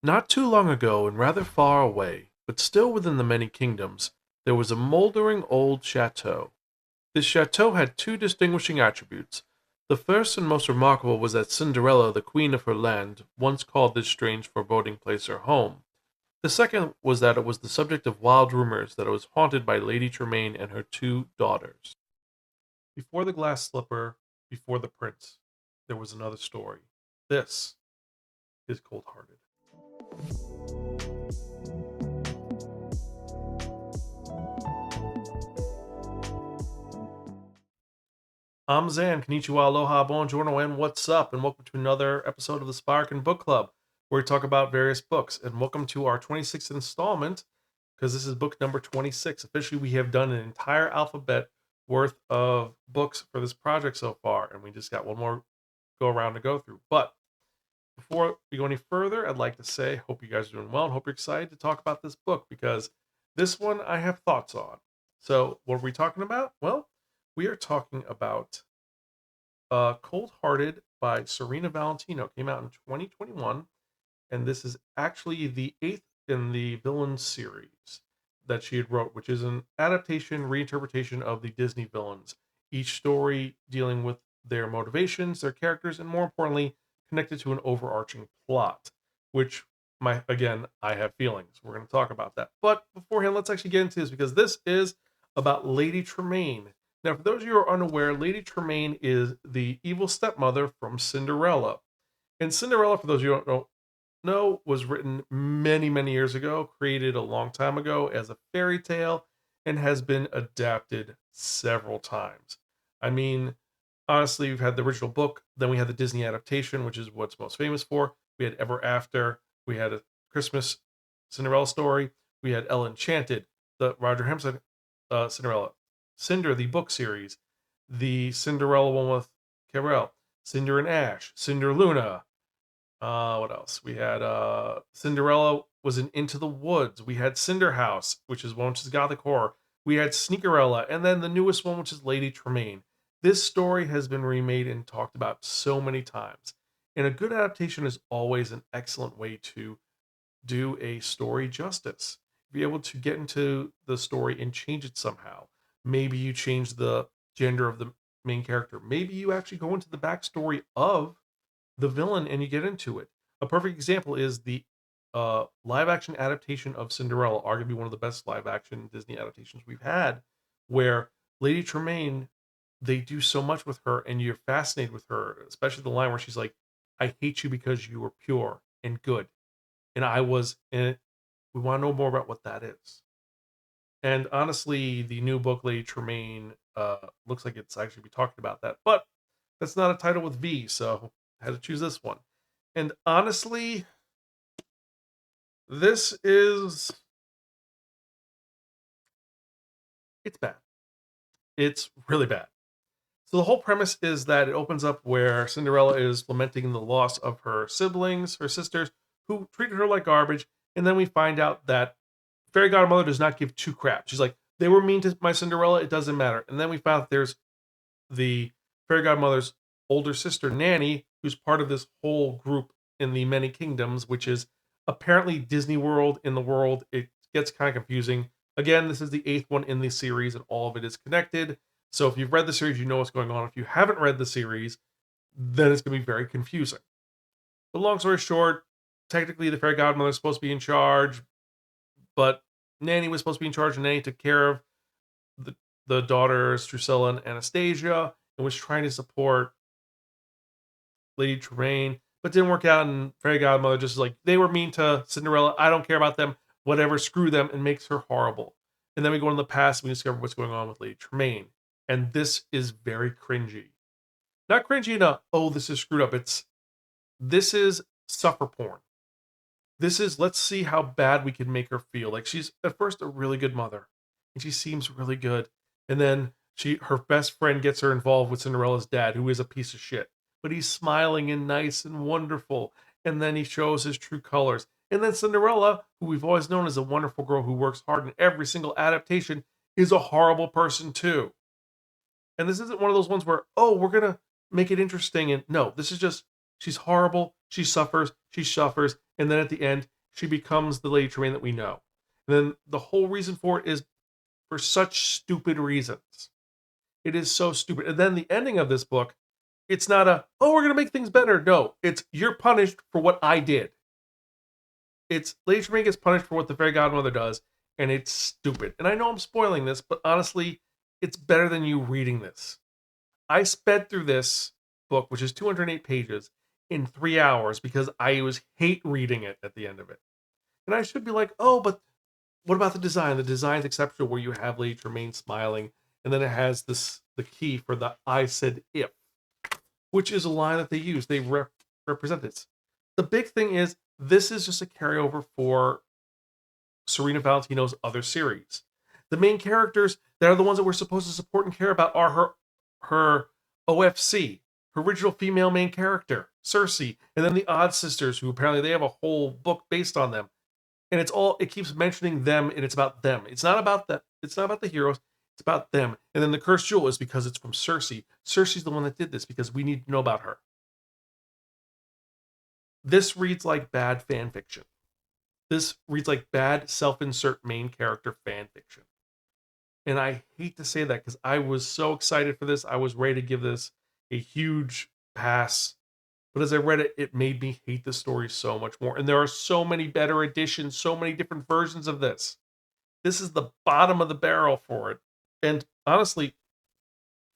Not too long ago and rather far away, but still within the many kingdoms, there was a moldering old chateau. This chateau had two distinguishing attributes. The first and most remarkable was that Cinderella, the queen of her land, once called this strange foreboding place her home. The second was that it was the subject of wild rumors that it was haunted by Lady Tremaine and her two daughters. Before the glass slipper, before the prince, there was another story. This is Cold Hearted. I'm Zan. Konnichiwa, aloha, buongiorno, and what's up? And welcome to another episode of the Spiraken Book Club, where we talk about various books. And welcome to our 26th installment, because this is book number 26. Officially, we have done an entire alphabet worth of books for this project so far, and we just got one more go around to go through. But before we go any further, I'd like to say, hope you guys are doing well, and hope you're excited to talk about this book, because this one I have thoughts on. So, what are we talking about? Well, we are talking about Cold Hearted by Serena Valentino. Came out in 2021, and this is actually the eighth in the villain series that she had wrote, which is an adaptation, reinterpretation of the Disney villains. Each story dealing with their motivations, their characters, and more importantly, connected to an overarching plot, which I have feelings. We're going to talk about that. But beforehand, let's actually get into this because this is about Lady Tremaine. Now, for those of you who are unaware, Lady Tremaine is the evil stepmother from Cinderella. And Cinderella, for those of you who don't know, was written many, many years ago, created a long time ago as a fairy tale, and has been adapted several times. I mean, honestly, we've had the original book, then we had the Disney adaptation, which is what's most famous for. We had Ever After, we had a Christmas Cinderella story, we had Ella Enchanted, the Roger Hempstead Cinderella, Cinder, the book series, the Cinderella one with Carell, Cinder and Ash, Cinder Luna. What else? We had Cinderella was in Into the Woods. We had Cinder House, which is one which is gothic horror. We had Sneakerella, and then the newest one, which is Lady Tremaine. This story has been remade and talked about so many times. And a good adaptation is always an excellent way to do a story justice. Be able to get into the story and change it somehow. Maybe you change the gender of the main character. Maybe you actually go into the backstory of the villain and you get into it. A perfect example is the live action adaptation of Cinderella, arguably one of the best live action Disney adaptations we've had, where Lady Tremaine, they do so much with her and you're fascinated with her, especially the line where she's like, I hate you because you were pure and good. And I was, and we want to know more about what that is. And honestly, the new book, Lady Tremaine, looks like it's actually be talking about that. But that's not a title with V, so I had to choose this one. And honestly, this is it's bad. It's really bad. So the whole premise is that it opens up where Cinderella is lamenting the loss of her siblings, her sisters, who treated her like garbage, and then we find out that fairy godmother does not give two craps. She's like, they were mean to my Cinderella, it doesn't matter. And then we found that there's the fairy godmother's older sister Nanny, who's part of this whole group in the many kingdoms, which is apparently Disney World in the world. It gets kind of confusing. Again, this is the eighth one in the series, and all of it is connected. So if you've read the series, you know what's going on. If you haven't read the series, then it's going to be very confusing. But long story short, technically the fairy godmother is supposed to be in charge, but Nanny was supposed to be in charge, and Nanny took care of the, the daughters, Drusilla and Anastasia, and was trying to support Lady Tremaine, but didn't work out. And Fairy Godmother just like, they were mean to Cinderella. I don't care about them. Whatever, screw them, and makes her horrible. And then we go in the past and we discover what's going on with Lady Tremaine. And this is very cringy. Not cringy enough, oh, this is screwed up. This is suffer porn. This is, let's see how bad we can make her feel. Like, she's at first a really good mother, and she seems really good. And then her best friend gets her involved with Cinderella's dad, who is a piece of shit. But he's smiling and nice and wonderful. And then he shows his true colors. And then Cinderella, who we've always known as a wonderful girl who works hard in every single adaptation, is a horrible person too. And this isn't one of those ones where, oh, we're gonna make it interesting. And no, this is just, she's horrible, she suffers, she suffers, and then at the end, she becomes the Lady Tremaine that we know. And then the whole reason for it is for such stupid reasons. It is so stupid. And then the ending of this book, it's not we're going to make things better. No, it's you're punished for what I did. It's Lady Tremaine gets punished for what the fairy godmother does, and it's stupid. And I know I'm spoiling this, but honestly, it's better than you reading this. I sped through this book, which is 208 pages, in 3 hours because I was hate reading it at the end of it. And I should be like, oh, but what about the design? The design's exceptional where you have Lady Tremaine smiling, and then it has the key for the I said if, which is a line that they use. They represent it. The big thing is this is just a carryover for Serena Valentino's other series. The main characters that are the ones that we're supposed to support and care about are her OFC, her original female main character, Cersei, and then the Odd Sisters, who apparently they have a whole book based on them. And it keeps mentioning them, and it's about them. It's not about the heroes, it's about them. And then the Cursed Jewel is because it's from Cersei. Cersei's the one that did this because we need to know about her. This reads like bad fan fiction. This reads like bad self-insert main character fan fiction. And I hate to say that because I was so excited for this. I was ready to give this a huge pass. But as I read it, it made me hate the story so much more. And there are so many better editions, so many different versions of this. This is the bottom of the barrel for it. And honestly,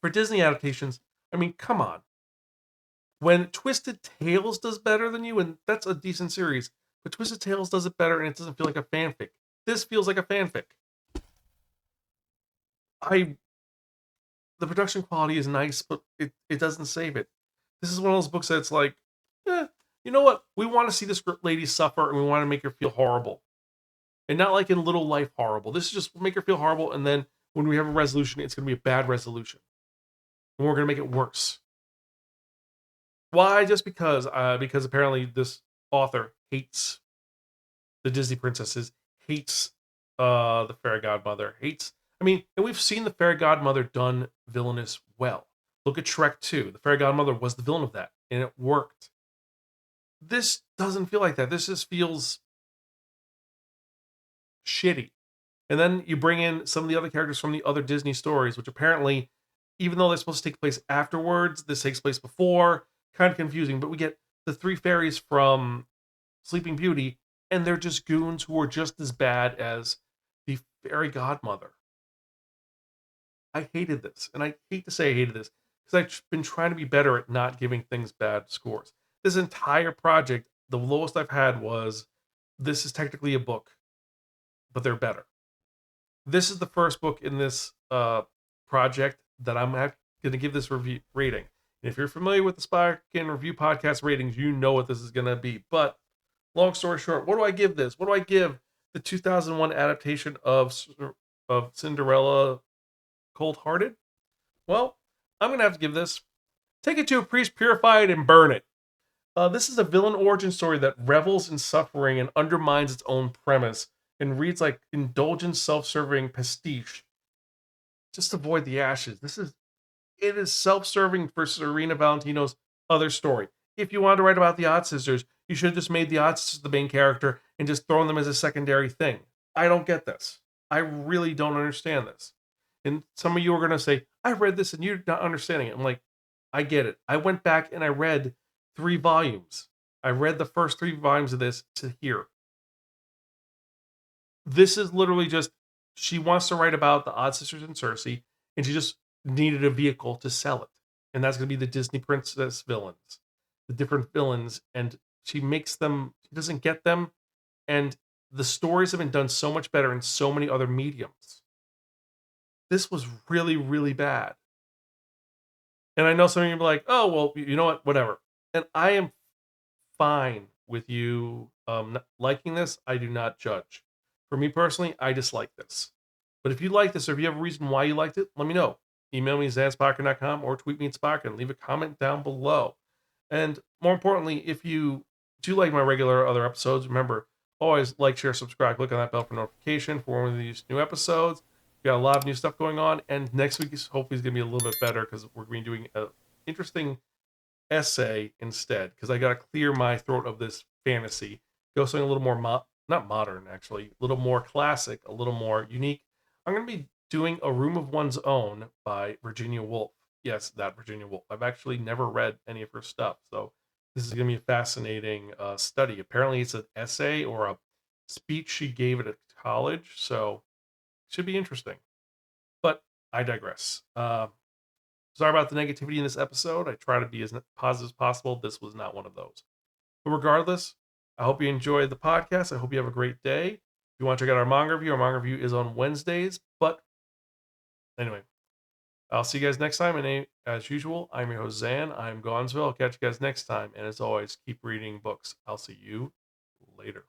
for Disney adaptations, I mean, come on. When Twisted Tales does better than you, and that's a decent series, but Twisted Tales does it better and it doesn't feel like a fanfic. This feels like a fanfic. The production quality is nice, but it doesn't save it. This is one of those books that's like, you know what? We want to see this lady suffer and we want to make her feel horrible. And not like in Little Life horrible. This is just make her feel horrible, and then when we have a resolution, it's going to be a bad resolution. And we're going to make it worse. Why? Just because apparently this author hates the Disney princesses, hates the fairy godmother, hates. I mean, and we've seen the fairy godmother done villainous well. Look at Shrek 2. The fairy godmother was the villain of that, and it worked. This doesn't feel like that. This just feels shitty. And then you bring in some of the other characters from the other Disney stories, which apparently, even though they're supposed to take place afterwards, this takes place before. Kind of confusing, but we get the 3 fairies from Sleeping Beauty, and they're just goons who are just as bad as the fairy godmother. I hated this, and I hate to say I hated this, because I've been trying to be better at not giving things bad scores. This entire project, the lowest I've had was, this is technically a book, but they're better. This is the first book in this project that I'm going to give this review rating. And if you're familiar with the Spiraken Review Podcast ratings, you know what this is going to be. But long story short, what do I give this? What do I give the 2001 adaptation of Cinderella Cold Hearted? Well, I'm going to have to give this, take it to a priest, purify it, and burn it. This is a villain origin story that revels in suffering and undermines its own premise and reads like indulgent, self-serving pastiche. Just avoid the ashes. It is self-serving for Serena Valentino's other story. If you wanted to write about the Odd Sisters, you should have just made the Odd Sisters the main character and just thrown them as a secondary thing. I don't get this. I really don't understand this. And some of you are going to say, I read this and you're not understanding it. I'm like, I get it. I went back and I read 3 volumes. I read the first 3 volumes of this to here. This is literally just, she wants to write about the Odd Sisters and Cersei, and she just needed a vehicle to sell it. And that's going to be the Disney princess villains, the different villains. And she makes them, she doesn't get them. And the stories have been done so much better in so many other mediums. This was really, really bad. And I know some of you will be like, oh, well, you know what, whatever. And I am fine with you liking this. I do not judge. For me personally, I dislike this. But if you like this, or if you have a reason why you liked it, let me know. Email me at zanspiraken.com or tweet me at Spiraken. Leave a comment down below. And more importantly, if you do like my regular other episodes, remember, always like, share, subscribe. Click on that bell for notification for when we release new episodes. We got a lot of new stuff going on. And next week is hopefully going to be a little bit better because we're going to be doing an interesting essay instead. Because I got to clear my throat of this fantasy. Go something a little more not modern, actually, a little more classic, a little more unique. I'm going to be doing A Room of One's Own by Virginia Woolf. Yes, that Virginia Woolf. I've actually never read any of her stuff, so this is going to be a fascinating study. Apparently, it's an essay or a speech she gave at a college, so it should be interesting. But I digress. Sorry about the negativity in this episode. I try to be as positive as possible. This was not one of those. But regardless, I hope you enjoy the podcast. I hope you have a great day. If you want to check out our manga review is on Wednesdays. But anyway, I'll see you guys next time. And as usual, I'm your host, Zan. I'm Gonzville. I'll catch you guys next time. And as always, keep reading books. I'll see you later.